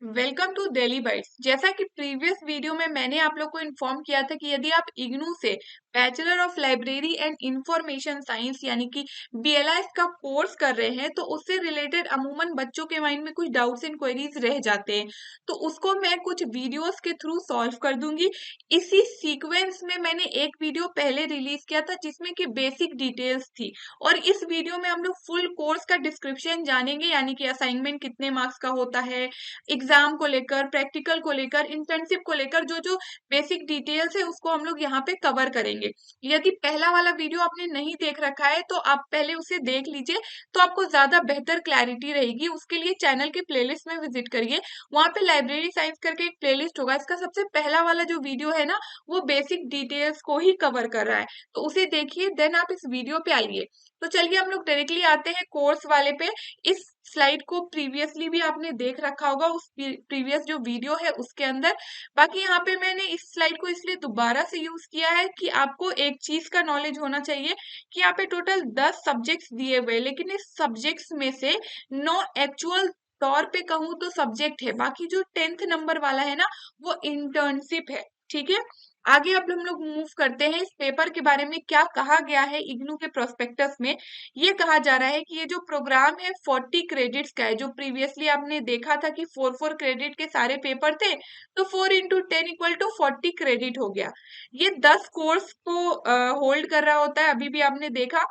Welcome to daily bytes. जैसा कि previous video में मैंने आप लोग को इन्फॉर्म किया था कि यदि आप इग्नू से bachelor of library and information science यानी कि बीएलआईएस का कोर्स कर रहे हैं तो उससे रिलेटेड अमूमन बच्चों के माइंड में कुछ डाउट्स एंड क्वेरीज रह जाते हैं, तो उसको मैं कुछ वीडियोस के थ्रू सॉल्व कर दूंगी। इसी सीक्वेंस में मैंने एक वीडियो पहले रिलीज किया था जिसमें कि बेसिक डिटेल्स थी, और इस वीडियो में हम लोग फुल कोर्स का डिस्क्रिप्शन जानेंगे, यानी कि असाइनमेंट कितने मार्क्स का होता है, एग्जाम को लेकर, प्रैक्टिकल को लेकर, इंटर्नशिप को लेकर जो जो बेसिक डिटेल्स है उसको हम लोग यहाँ पे कवर करेंगे। यदि पहला वाला वीडियो आपने नहीं देख रखा है तो आप पहले उसे देख लीजिए, तो आपको ज्यादा बेहतर क्लैरिटी रहेगी। उसके लिए चैनल के प्लेलिस्ट में विजिट करिए, वहां पे लाइब्रेरी साइंस करके एक प्लेलिस्ट होगा। इसका सबसे पहला वाला जो वीडियो है ना, वो बेसिक डिटेल्स को ही कवर कर रहा है, तो उसे देखिए, देन आप इस वीडियो पे आइए। तो चलिए हम लोग डायरेक्टली आते हैं कोर्स वाले पे। इस स्लाइड को प्रीवियसली भी आपने देख रखा होगा उस प्रीवियस जो वीडियो है उसके अंदर। बाकी यहाँ पे मैंने इस स्लाइड को इसलिए दोबारा से यूज किया है कि आपको एक चीज का नॉलेज होना चाहिए कि यहाँ पे टोटल 10 सब्जेक्ट्स दिए हुए, लेकिन इस सब्जेक्ट्स में से 9 एक्चुअल तौर पे कहूँ तो सब्जेक्ट है, बाकी जो 10th नंबर वाला है ना, वो इंटर्नशिप है। ठीक है, आगे अब हम लोग मूव करते हैं। इस पेपर के बारे में क्या कहा गया है इग्नू के प्रोस्पेक्टस में, ये कहा जा रहा है कि ये जो प्रोग्राम है 40 क्रेडिट्स का है। जो प्रीवियसली आपने देखा था कि 4 क्रेडिट के सारे पेपर थे, तो 4 × 10 = 40 क्रेडिट हो गया। ये 10 कोर्स को होल्ड कर रहा होता है, अभी भी आपने देखा,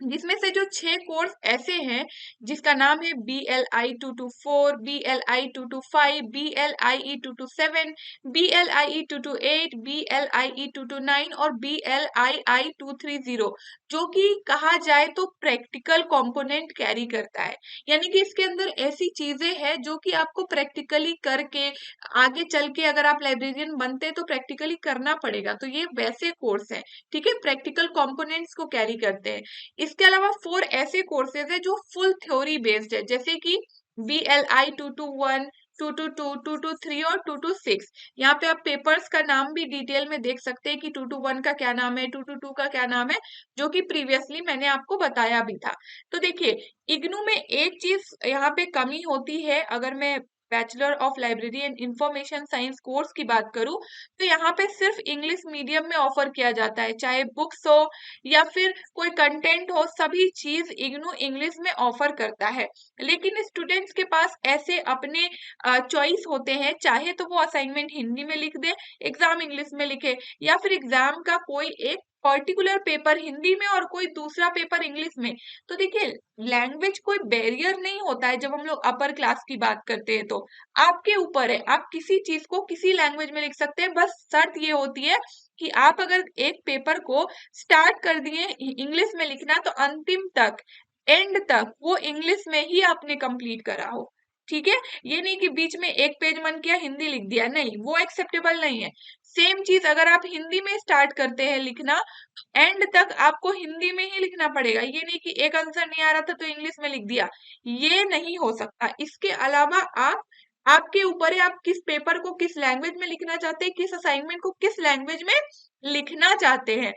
जिसमें से जो 6 कोर्स ऐसे हैं जिसका नाम है BLI 224, BLI 225, BLIE 227, BLIE 228, BLIE 229 और BLII 230, जो कि कहा जाए तो प्रैक्टिकल कंपोनेंट कैरी करता है। यानी कि इसके अंदर ऐसी चीजें हैं जो कि आपको प्रैक्टिकली करके आगे चल के अगर आप लाइब्रेरियन बनते हैं तो प्रैक्टिकली करना पड़ेगा। तो ये वैसे कोर्स हैं, ठीक है, प्रैक्टिकल कंपोनेंट्स को कैरी करते हैं। इसके अलावा 4 ऐसे कोर्सेज है जो फुल थ्योरी बेस्ड है, जैसे कि BLI 221, 222, 223 और 226। यहाँ पे आप पेपर्स का नाम भी डिटेल में देख सकते हैं कि 221 का क्या नाम है, 222 का क्या नाम है, जो कि प्रीवियसली मैंने आपको बताया भी था। तो देखिए, इग्नू में एक चीज यहाँ पे कमी होती है, अगर मैं bachelor of library and information science course की बात करूं, तो यहाँ पे सिर्फ इंग्लिश मीडियम में ऑफर किया जाता है, चाहे बुक्स हो या फिर कोई कंटेंट हो, सभी चीज इग्नू इंग्लिश में ऑफर करता है। लेकिन स्टूडेंट्स के पास ऐसे अपने चॉइस होते हैं, चाहे तो वो असाइनमेंट हिंदी में लिख दे, एग्जाम इंग्लिश में लिखे, या फिर एग्जाम का कोई एक पर्टिकुलर पेपर हिंदी में और कोई दूसरा पेपर इंग्लिश में। तो देखिए, लैंग्वेज कोई बैरियर नहीं होता है। जब हम लोग अपर क्लास की बात करते हैं तो आपके ऊपर है, आप किसी चीज को किसी लैंग्वेज में लिख सकते हैं, बस शर्त ये होती है कि आप अगर एक पेपर को स्टार्ट कर दिए इंग्लिश में लिखना, तो अंतिम तक, एंड तक वो इंग्लिश में ही आपने कंप्लीट करा हो। ठीक है, ये नहीं कि बीच में एक पेज मन किया हिंदी लिख दिया, नहीं, वो एक्सेप्टेबल नहीं है। सेम चीज अगर आप हिंदी में स्टार्ट करते हैं लिखना, एंड तक आपको हिंदी में ही लिखना पड़ेगा। ये नहीं कि एक आंसर नहीं आ रहा था तो इंग्लिश में लिख दिया, ये नहीं हो सकता। इसके अलावा आप, आपके ऊपर है, आप किस पेपर को किस लैंग्वेज में लिखना चाहते हैं, किस असाइनमेंट को किस लैंग्वेज में लिखना चाहते हैं।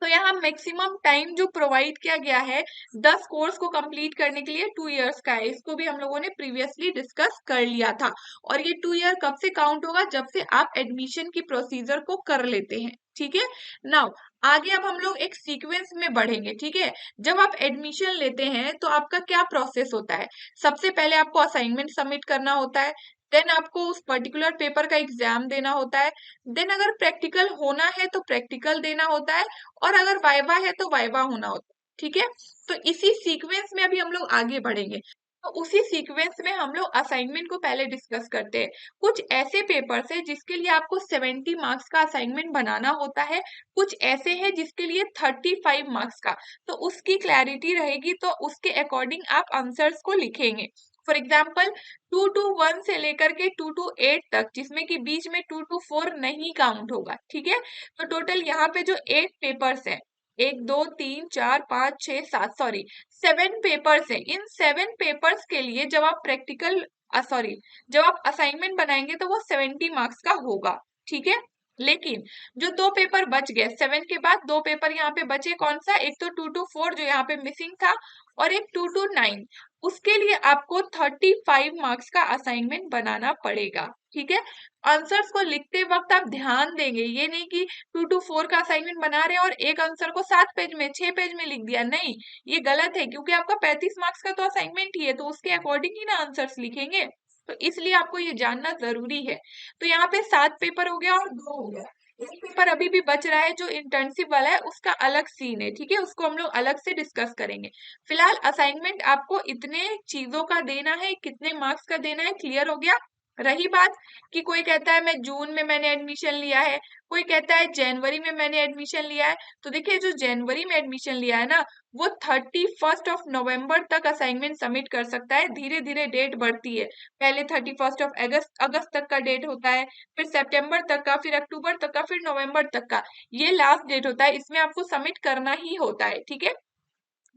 तो यहाँ मैक्सिमम टाइम जो प्रोवाइड किया गया है 10 कोर्स को कंप्लीट करने के लिए 2 इयर्स का है। इसको भी हम लोगों ने प्रीवियसली डिस्कस कर लिया था, और ये 2 ईयर कब से काउंट होगा, जब से आप एडमिशन की प्रोसीजर को कर लेते हैं। ठीक है, नाउ आगे अब हम लोग एक सीक्वेंस में बढ़ेंगे। ठीक है, जब आप एडमिशन लेते हैं तो आपका क्या प्रोसेस होता है। सबसे पहले आपको असाइनमेंट सबमिट करना होता है, देन आपको उस पर्टिकुलर पेपर का एग्जाम देना होता है, देन अगर प्रैक्टिकल होना है तो प्रैक्टिकल देना होता है, और अगर वाइवा है तो वाइवा होना होता है। ठीक है, तो इसी सीक्वेंस में अभी हम लोग आगे बढ़ेंगे। तो उसी सीक्वेंस में हम लोग असाइनमेंट को पहले डिस्कस करते हैं। कुछ ऐसे पेपर्स है जिसके लिए आपको 70 मार्क्स का असाइनमेंट बनाना होता है, कुछ ऐसे हैं जिसके लिए 35 मार्क्स का। तो उसकी क्लैरिटी रहेगी, तो उसके अकॉर्डिंग आप आंसर्स को लिखेंगे। फॉर एग्जाम्पल 2 to 1 से लेकर के 2 to 8 तक, जिसमें कि बीच में 2 to 4 नहीं काउंट होगा। ठीक है, तो टोटल यहाँ पे जो 8 पेपर्स है, 1 2 3 4 5 6 7, सॉरी 7 पेपर्स है। इन 7 पेपर्स के लिए जब आप प्रैक्टिकल, सॉरी, जब आप असाइनमेंट बनाएंगे तो वो 70 मार्क्स का होगा। ठीक है, लेकिन जो 2 पेपर बच गए 7 के बाद, 2 पेपर यहाँ पे बचे, कौन सा, एक तो 2 to 4 जो यहाँ पे मिसिंग था, और एक 2 to 9। उसके लिए आपको 35 मार्क्स का असाइनमेंट बनाना पड़ेगा। ठीक है, आंसर्स को लिखते वक्त आप ध्यान देंगे, ये नहीं कि 2 to 4 का असाइनमेंट बना रहे हैं और एक आंसर को 7 पेज में 6 पेज में लिख दिया, नहीं, ये गलत है, क्योंकि आपका 35 मार्क्स का तो असाइनमेंट ही है, तो उसके अकॉर्डिंग ही ना आंसर्स लिखेंगे। तो इसलिए आपको ये जानना जरूरी है। तो यहाँ पे 7 पेपर हो गया और 2 हो गया, एक पेपर अभी भी बच रहा है जो इंटर्नशिप वाला है, उसका अलग सीन है। ठीक है, उसको हम लोग अलग से डिस्कस करेंगे। फिलहाल असाइनमेंट आपको इतने चीजों का देना है, कितने मार्क्स का देना है, क्लियर हो गया। रही बात कि कोई कहता है मैं जून में मैंने एडमिशन लिया है, कोई कहता है जनवरी में मैंने एडमिशन लिया है, तो देखिए जो जनवरी में एडमिशन लिया है ना, वो 31 नवंबर तक असाइनमेंट सबमिट कर सकता है। धीरे धीरे डेट बढ़ती है, पहले 31 अगस्त अगस्त तक का डेट होता है, फिर सितंबर तक का, फिर अक्टूबर तक का, फिर नवंबर तक का, ये लास्ट डेट होता है, इसमें आपको सबमिट करना ही होता है। ठीक है,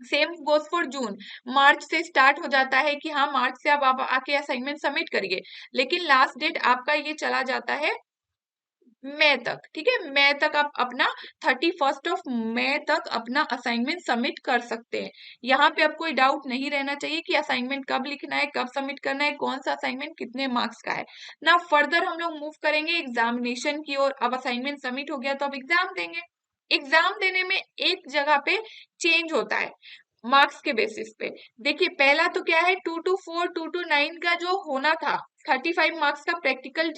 सेम गोज फॉर जून, मार्च से स्टार्ट हो जाता है कि हाँ मार्च से अब आप आके असाइनमेंट सबमिट करिए, लेकिन लास्ट डेट आपका ये चला जाता है मई तक। ठीक है, मई तक आप अपना 31 मई तक अपना असाइनमेंट सबमिट कर सकते हैं। यहाँ पे अब कोई डाउट नहीं रहना चाहिए कि असाइनमेंट कब लिखना है, कब सबमिट करना है, कौन सा असाइनमेंट कितने मार्क्स का है ना। फर्दर हम लोग मूव करेंगे एग्जामिनेशन की ओर। अब असाइनमेंट सबमिट हो गया तो अब एग्जाम देंगे। एग्जाम देने में एक जगह पे चेंज होता है मार्क्स के बेसिस पे। देखिए पहला तो क्या है, 2 to 4 2 to 9 का जो होना था 35 मार्क्स का प्रैक्टिकल,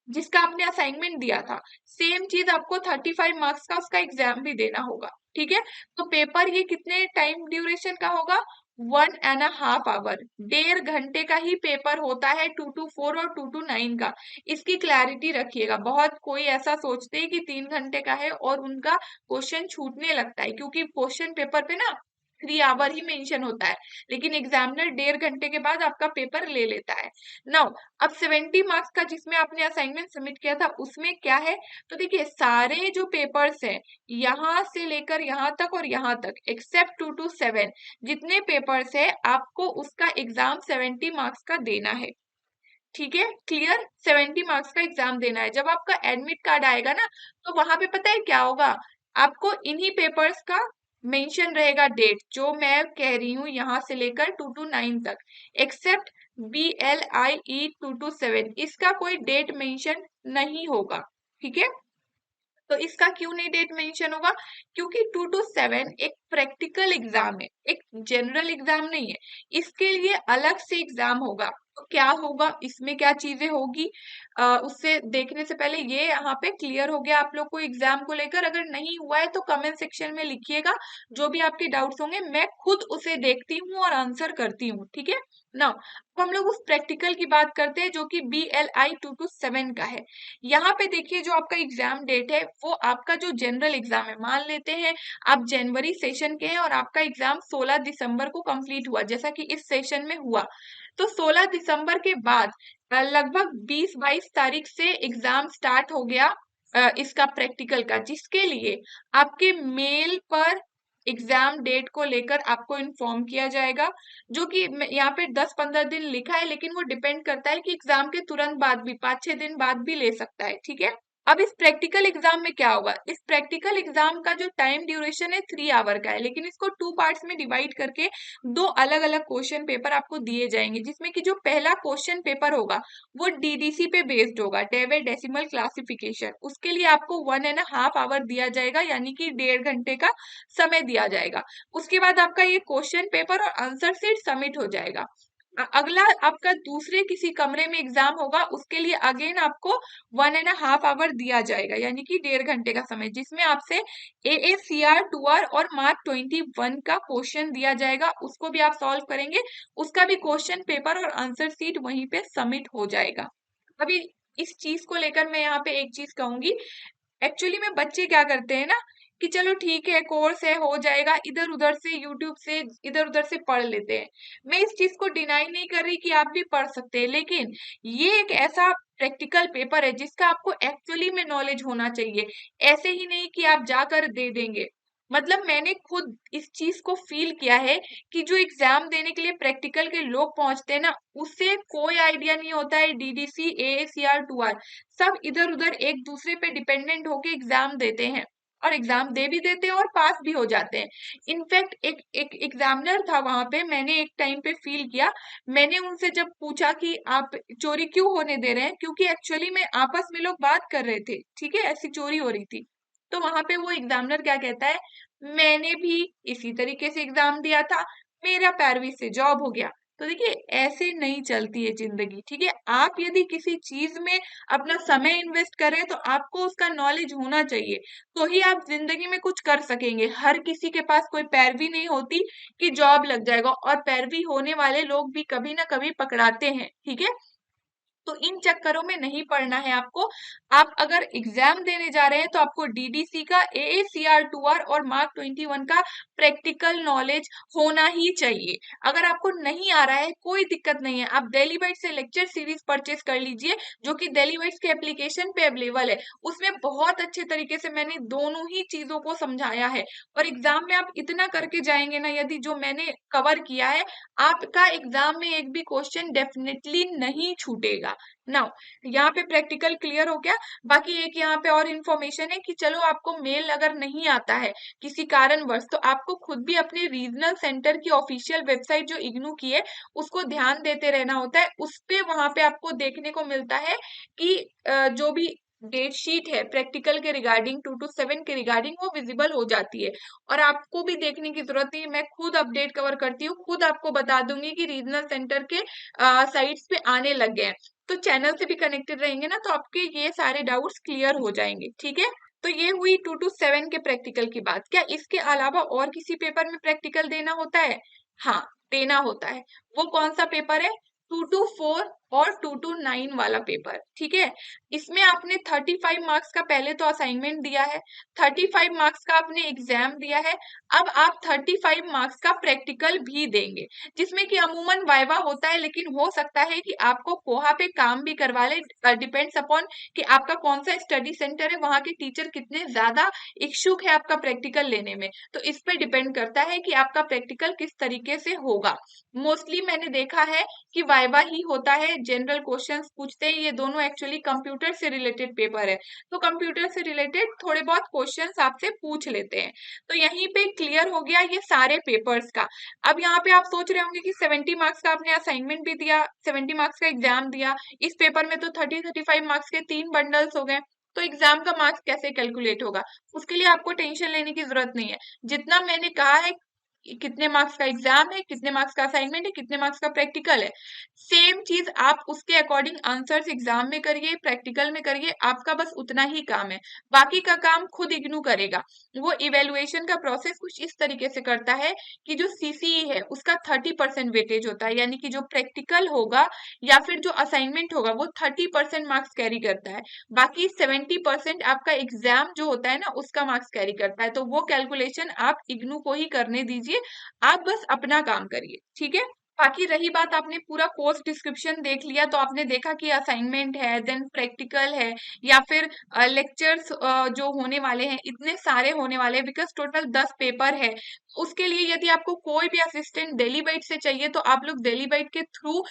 जिसका आपने असाइनमेंट दिया था, सेम चीज आपको 35 मार्क्स का उसका एग्जाम भी देना होगा। ठीक है, तो पेपर ये कितने टाइम ड्यूरेशन का होगा, 1.5 आवर, 1.5 घंटे का ही पेपर होता है 2 to 4 और 2 to 9 का। इसकी क्लैरिटी रखिएगा, बहुत कोई ऐसा सोचते हैं कि 3 घंटे का है और उनका क्वेश्चन छूटने लगता है, क्योंकि क्वेश्चन पेपर पे ना 3 आवर ही मेंशन होता है, लेकिन एग्जामिनर 1.5 घंटे के बाद आपका पेपर ले लेता है। नाउ अब 70 मार्क्स का जिसमें आपने असाइनमेंट सबमिट किया था उसमें क्या है, तो देखिए सारे जो पेपर्स हैं यहाँ से लेकर यहाँ तक और यहाँ तक एक्सेप्ट 2 to 7, जितने पेपर्स है आपको उसका एग्जाम 70 मार्क्स का देना है। ठीक है, क्लियर, 70 मार्क्स का एग्जाम देना है। जब आपका एडमिट कार्ड आएगा ना, तो वहां पे पता है क्या होगा, आपको इन्हीं पेपर्स का मेंशन रहेगा डेट, जो मैं कह रही हूँ यहाँ से लेकर 2 to 9 तक, एक्सेप्ट BLIE 2 to 7, इसका कोई डेट मेंशन नहीं होगा। ठीक है, तो इसका क्यों नहीं डेट मेंशन होगा, क्योंकि 2 to 7 एक प्रैक्टिकल एग्जाम है, एक जनरल एग्जाम नहीं है, इसके लिए अलग से एग्जाम होगा। तो क्या होगा, इसमें क्या चीजें होगी, उससे देखने से पहले ये यहाँ पे क्लियर हो गया आप लोग को एग्जाम को लेकर। अगर नहीं हुआ है तो कमेंट सेक्शन में लिखिएगा, जो भी आपके डाउट्स होंगे मैं खुद उसे देखती हूँ और आंसर करती हूँ। ठीक है ना, अब हम लोग उस प्रैक्टिकल की बात करते हैं जो कि BLI 2 to 7 का है। यहाँ पे देखिए जो आपका एग्जाम डेट है वो आपका जो जनरल एग्जाम है, मान लेते हैं आप जनवरी सेशन के हैं और आपका एग्जाम 16 दिसंबर को कंप्लीट हुआ, जैसा कि इस सेशन में हुआ, तो 16 दिसंबर के बाद लगभग 20-22 तारीख से एग्जाम स्टार्ट हो गया इसका प्रैक्टिकल का, जिसके लिए आपके मेल पर एग्जाम डेट को लेकर आपको इन्फॉर्म किया जाएगा, जो कि यहाँ पे 10-15 दिन लिखा है, लेकिन वो डिपेंड करता है कि एग्जाम के तुरंत बाद भी 5-6 दिन बाद भी ले सकता है। ठीक है, अब इस प्रैक्टिकल एग्जाम में क्या होगा, इस प्रैक्टिकल एग्जाम का जो टाइम ड्यूरेशन है 3 आवर का है, लेकिन इसको 2 पार्ट्स में डिवाइड करके 2 अलग-अलग क्वेश्चन पेपर आपको दिए जाएंगे, जिसमें कि जो पहला क्वेश्चन पेपर होगा वो DDC पे बेस्ड होगा, डेविड डेसिमल क्लासिफिकेशन, उसके लिए आपको 1.5 आवर दिया जाएगा, यानी कि 1.5 घंटे का समय दिया जाएगा। उसके बाद आपका ये क्वेश्चन पेपर और आंसर शीट सबमिट हो जाएगा। अगला आपका दूसरे किसी कमरे में एग्जाम होगा, उसके लिए अगेन आपको 1.5 आवर दिया जाएगा, यानी कि 1.5 घंटे का समय, जिसमें आपसे AACR 2R और मार्क 21 का क्वेश्चन दिया जाएगा, उसको भी आप सॉल्व करेंगे, उसका भी क्वेश्चन पेपर और आंसर शीट वहीं पे सबमिट हो जाएगा। अभी इस चीज को लेकर मैं यहाँ पे एक चीज कहूंगी, एक्चुअली में बच्चे क्या करते हैं ना कि चलो ठीक है कोर्स है हो जाएगा, इधर उधर से यूट्यूब से इधर उधर से पढ़ लेते हैं। मैं इस चीज को डिनाई नहीं कर रही कि आप भी पढ़ सकते हैं, लेकिन ये एक ऐसा प्रैक्टिकल पेपर है जिसका आपको एक्चुअली में नॉलेज होना चाहिए, ऐसे ही नहीं कि आप जाकर दे देंगे। मतलब मैंने खुद इस चीज को फील किया है कि जो एग्जाम देने के लिए प्रैक्टिकल के लोग पहुंचते हैं ना, उससे कोई आइडिया नहीं होता है DDC AACR 2R, सब इधर उधर एक दूसरे पे डिपेंडेंट होके एग्जाम देते हैं। और एग्जाम दे भी देते हैं और पास भी हो जाते हैं। इनफैक्ट एक एग्जामिनर था वहां पे, मैंने एक टाइम पे फील किया, मैंने उनसे जब पूछा कि आप चोरी क्यों होने दे रहे हैं, क्योंकि एक्चुअली में आपस में लोग बात कर रहे थे, ठीक है, ऐसी चोरी हो रही थी। तो वहां पे वो एग्जामिनर क्या कहता है, मैंने भी इसी तरीके से एग्जाम दिया था, मेरा 12वीं से जॉब हो गया। तो देखिए ऐसे नहीं चलती है जिंदगी, ठीक है। आप यदि किसी चीज में अपना समय इन्वेस्ट करें तो आपको उसका नॉलेज होना चाहिए, तो ही आप जिंदगी में कुछ कर सकेंगे। हर किसी के पास कोई 12वीं नहीं होती कि जॉब लग जाएगा, और 12वीं होने वाले लोग भी कभी ना कभी पकड़ाते हैं, ठीक है। तो इन चक्करों में नहीं पड़ना है आपको। आप अगर एग्जाम देने जा रहे हैं तो आपको डीडीसी का, AACR2R और मार्क 21 का प्रैक्टिकल नॉलेज होना ही चाहिए। अगर आपको नहीं आ रहा है कोई दिक्कत नहीं है, आप दिल्ली बाइट्स से लेक्चर सीरीज परचेस कर लीजिए, जो कि दिल्ली बाइट्स के एप्लीकेशन पे अवेलेबल है। उसमें बहुत अच्छे तरीके से मैंने दोनों ही चीजों को समझाया है, और एग्जाम में आप इतना करके जाएंगे ना, यदि जो मैंने कवर किया है, आपका एग्जाम में एक भी क्वेश्चन डेफिनेटली नहीं छूटेगा। नाउ यहाँ पे प्रैक्टिकल क्लियर हो गया। बाकी एक यहाँ पे और इन्फॉर्मेशन है कि चलो आपको मेल अगर नहीं आता है किसी कारणवश, तो आपको खुद भी अपने रीजनल सेंटर की ऑफिशियल वेबसाइट जो इग्नू की है उसको ध्यान देते रहना होता है। उस पे वहां पे आपको देखने को मिलता है कि जो भी डेट शीट है प्रैक्टिकल के रिगार्डिंग 2 to 7 के रिगार्डिंग, वो विजिबल हो जाती है। और आपको भी देखने की जरूरत नहीं, मैं खुद अपडेट कवर करती हूँ, खुद आपको बता दूंगी कि रीजनल सेंटर के साइट्स पे आने लग गए हैं। तो चैनल से भी कनेक्टेड रहेंगे ना, तो आपके ये सारे डाउट्स क्लियर हो जाएंगे, ठीक है। तो ये हुई 2 to 7 के प्रैक्टिकल की बात। क्या इसके अलावा और किसी पेपर में प्रैक्टिकल देना होता है? हाँ, देना होता है। वो कौन सा पेपर है? 2 to 4 और 2 to 9 वाला पेपर, ठीक है। इसमें आपने 35 मार्क्स का पहले तो असाइनमेंट दिया है, 35 मार्क्स का आपने एग्जाम दिया है, अब आप 35 मार्क्स का प्रैक्टिकल भी देंगे, जिसमें कि अमूमन वाइवा होता है, लेकिन हो सकता है कि आपको कोहा पे काम भी करवा ले। डिपेंड्स अपॉन कि आपका कौन सा स्टडी सेंटर है, वहां के टीचर कितने ज्यादा इच्छुक है आपका प्रैक्टिकल लेने में, तो इस पे डिपेंड करता है कि आपका प्रैक्टिकल किस तरीके से होगा। मोस्टली मैंने देखा है कि वाइवा ही होता है, जनरल क्वेश्चंस पूछते हैं। ये दोनों एक्चुअली कंप्यूटर से रिलेटेड पेपर है, तो कंप्यूटर से रिलेटेड थोड़े बहुत क्वेश्चंस आपसे पूछ लेते हैं। तो यहीं पे क्लियर हो गया ये सारे पेपर्स का। अब यहाँ पे आप सोच रहे होंगे कि 70 मार्क्स का आपने असाइनमेंट भी दिया, 70 मार्क्स का एग्जाम दिया, इस पेपर में तो 35 मार्क्स के 3 बंडल्स हो गए, तो एग्जाम का मार्क्स कैसे कैलकुलेट होगा? उसके लिए आपको टेंशन लेने की जरूरत नहीं है। जितना मैंने कहा है कितने मार्क्स का एग्जाम है, कितने मार्क्स का असाइनमेंट है, कितने मार्क्स का प्रैक्टिकल है, सेम चीज आप उसके अकॉर्डिंग आंसर्स एग्जाम में करिए, प्रैक्टिकल में करिए, आपका बस उतना ही काम है। बाकी का काम खुद इग्नू करेगा। वो इवेल्युएशन का प्रोसेस कुछ इस तरीके से करता है कि जो सीसीई है उसका 30% वेटेज होता है, यानी कि जो प्रैक्टिकल होगा या फिर जो असाइनमेंट होगा वो 30% मार्क्स कैरी करता है, बाकी 70% आपका एग्जाम जो होता है ना उसका मार्क्स कैरी करता है। तो वो कैलकुलेशन आप इग्नू को ही करने दीजिए, आप बस अपना काम करिए, ठीक है। बाकी रही बात, आपने पूरा कोर्स डिस्क्रिप्शन देख लिया, तो आपने देखा कि असाइनमेंट है, देन प्रैक्टिकल है, या फिर लेक्चर्स जो होने वाले हैं इतने सारे होने वाले हैं, बिकॉज टोटल 10 पेपर है। उसके लिए यदि आपको कोई भी असिस्टेंट दिल्ली बाइट से चाहिए तो आप लोग दिल्ली बाइट के थ्रू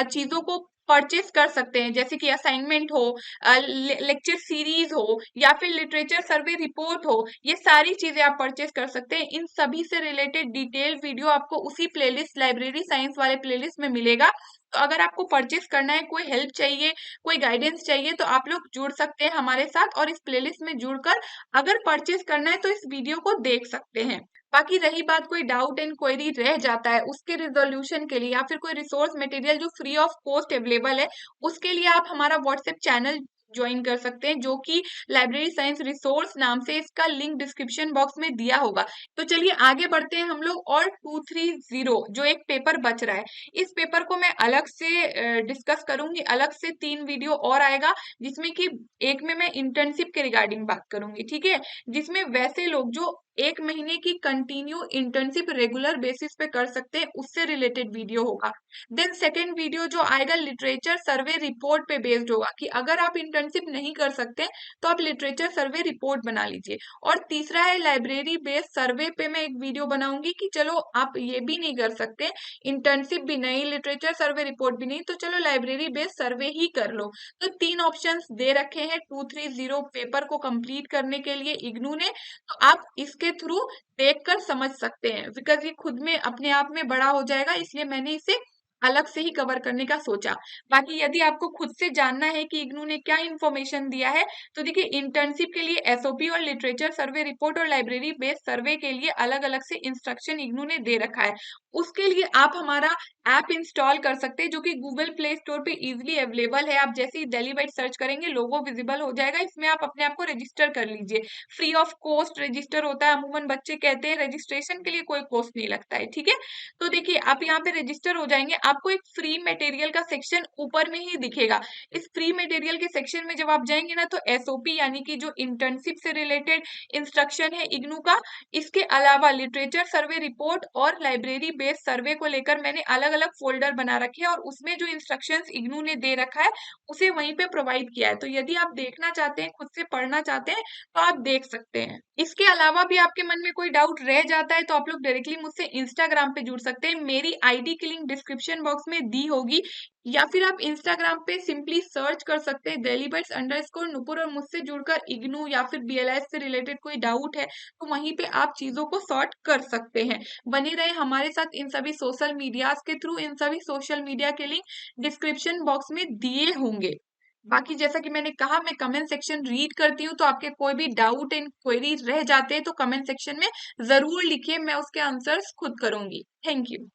चीजों को परचेस कर सकते हैं, जैसे कि असाइनमेंट हो, लेक्चर सीरीज हो, या फिर लिटरेचर सर्वे रिपोर्ट हो, ये सारी चीजें आप परचेस कर सकते हैं। इन सभी से रिलेटेड डिटेल वीडियो आपको उसी प्लेलिस्ट, लाइब्रेरी साइंस वाले प्लेलिस्ट में मिलेगा। तो अगर आपको परचेस करना है, कोई हेल्प चाहिए, कोई गाइडेंस चाहिए, तो आप लोग जुड़ सकते हैं हमारे साथ, और इस प्लेलिस्ट में जुड़कर अगर परचेस करना है तो इस वीडियो को देख सकते हैं। बाकी रही बात, कोई डाउट एंड क्वेरी रह जाता है उसके रिजोल्यूशन के लिए, या फिर कोई रिसोर्स मटेरियल जो फ्री ऑफ कॉस्ट अवेलेबल है, उसके लिए आप हमारा व्हाट्सएप चैनल ज्वाइन कर सकते हैं, जो कि लाइब्रेरी साइंस रिसोर्स नाम से, इसका लिंक डिस्क्रिप्शन बॉक्स में दिया होगा। तो चलिए आगे बढ़ते हैं हम लोग, और 230 जो एक पेपर बच रहा है, इस पेपर को मैं अलग से डिस्कस करूंगी, अलग से 3 वीडियो और आएगा, जिसमें कि एक में मैं इंटर्नशिप के रिगार्डिंग बात करूंगी, ठीक है, जिसमें वैसे लोग जो 1 महीने की कंटिन्यू इंटर्नशिप रेगुलर बेसिस पे कर सकते हैं, उससे रिलेटेड वीडियो होगा। देन सेकंड वीडियो जो आएगा लिटरेचर सर्वे रिपोर्ट पे बेस्ड होगा कि अगर आप इंटर्नशिप नहीं कर सकते तो आप लिटरेचर सर्वे रिपोर्ट बना लीजिए। और तीसरा है लाइब्रेरी बेस्ड सर्वे पे मैं एक वीडियो बनाऊंगी कि चलो आप ये भी नहीं कर सकते, इंटर्नशिप भी नहीं, लिटरेचर सर्वे रिपोर्ट भी नहीं, तो चलो लाइब्रेरी बेस्ड सर्वे ही कर लो। तो 3 ऑप्शंस दे रखे हैं 230 पेपर को कंप्लीट करने के लिए इग्नू ने। तो आप इसके थ्रू देखकर समझ सकते हैं, बिकॉज ये खुद में अपने आप में बड़ा हो जाएगा, इसलिए मैंने इसे अलग से ही कवर करने का सोचा। बाकी यदि आपको खुद से जानना है कि इग्नू ने क्या इन्फॉर्मेशन दिया है, तो देखिए इंटर्नशिप के लिए एसओपी और लिटरेचर सर्वे रिपोर्ट और लाइब्रेरी बेस्ड सर्वे के लिए अलग अलग से इंस्ट्रक्शन इग्नू ने दे रखा है। उसके लिए आप हमारा ऐप इंस्टॉल कर सकते हैं जो कि गूगल प्ले स्टोर पे इजीली अवेलेबल है। आप जैसे ही दिल्ली बाइट सर्च करेंगे लोगो विजिबल हो जाएगा, इसमें आप अपने आप को रजिस्टर कर लीजिए। फ्री ऑफ कॉस्ट रजिस्टर होता है, अमूमन बच्चे कहते हैं रजिस्ट्रेशन के लिए कोई कॉस्ट नहीं लगता है, ठीक है। तो देखिए आप यहाँ पे रजिस्टर हो जाएंगे, आपको एक फ्री मटेरियल का सेक्शन ऊपर में ही दिखेगा। इस फ्री मटेरियल के सेक्शन में जब आप जाएंगे ना, तो एसओपी यानी कि जो इंटर्नशिप से रिलेटेड इंस्ट्रक्शन है इग्नू का, इसके अलावा लिटरेचर सर्वे रिपोर्ट और लाइब्रेरी बेस्ड सर्वे को लेकर मैंने अलग अलग फोल्डर बना रखे हैं और उसमें जो इंस्ट्रक्शंस इग्नू ने दे रखा है उसे वहीं पे प्रोवाइड किया है। तो यदि आप देखना चाहते हैं, खुद से पढ़ना चाहते हैं, तो आप देख सकते हैं। इसके अलावा भी आपके मन में कोई डाउट रह जाता है तो आप लोग डायरेक्टली मुझसे इंस्टाग्राम पे जुड़ सकते हैं, मेरी आईडी की लिंक डिस्क्रिप्शन बॉक्स में दी होगी, या फिर आप इंस्टाग्राम पे सिंपली सर्च कर सकते हैं @नुपुर और मुझसे जुड़कर इग्नू या फिर बीएलएस से रिलेटेड कोई डाउट है तो वहीं पे आप चीजों को सॉर्ट कर सकते हैं। बने रहे हमारे साथ इन सभी सोशल मीडियाज के थ्रू, इन सभी सोशल मीडिया के लिंक डिस्क्रिप्शन बॉक्स में दिए होंगे। बाकी जैसा कि मैंने कहा, मैं कमेंट सेक्शन रीड करती हूँ, तो आपके कोई भी डाउट एंड क्वेरी रह जाते हैं तो कमेंट सेक्शन में जरूर लिखिए, मैं उसके आंसर्स खुद करूंगी। Thank you.